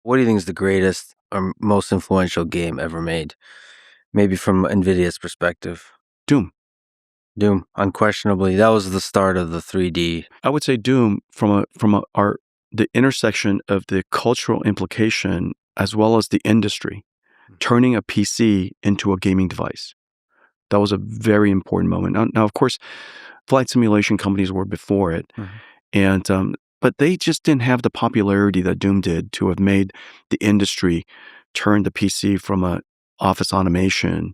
What do you think is the greatest or most influential game ever made? Maybe from NVIDIA's perspective. Doom. Doom, unquestionably. That was the start of the 3D. I would say Doom from the intersection of the cultural implication as well as the industry, turning a PC into a gaming device. That was a very important moment. Now, of course, flight simulation companies were before it, and but they just didn't have the popularity that Doom did to have made the industry turn the PC from a office automation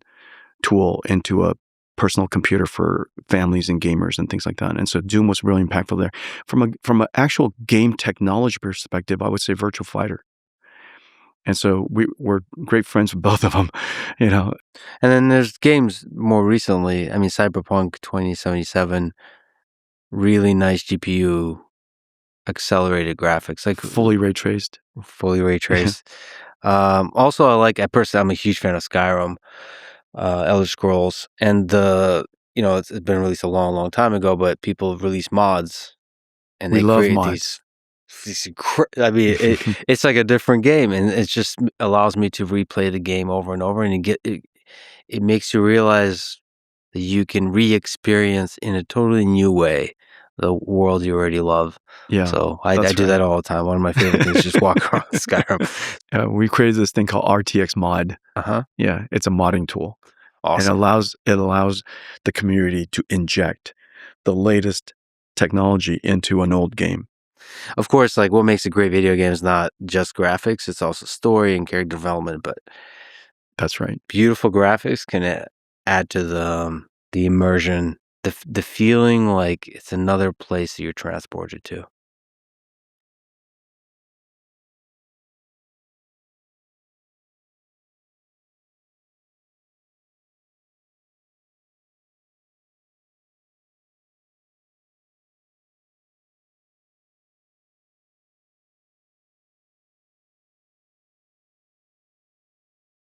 tool into a personal computer for families and gamers and things like that. And so Doom was really impactful there. From an actual game technology perspective, I would say Virtual Fighter. And so we're great friends with both of them, you know. And then there's games more recently. I mean, Cyberpunk 2077, really nice GPU, accelerated graphics, like fully ray traced. fully ray traced. Also, I'm a huge fan of Skyrim, Elder Scrolls, and it's been released a long, long time ago, but people have released mods, and We they love create mods. it's like a different game, and it just allows me to replay the game over and over, and it makes you realize that you can re-experience in a totally new way the world you already love. Yeah, So I that's do right. that all the time. One of my favorite things is just walk around Skyrim. We created this thing called RTX Mod. Yeah, it's a modding tool. Awesome. And it allows the community to inject the latest technology into an old game. Of course, like what makes a great video game is not just graphics; it's also story and character development. But that's right. Beautiful graphics can add to the immersion, the feeling like it's another place that you're transported to.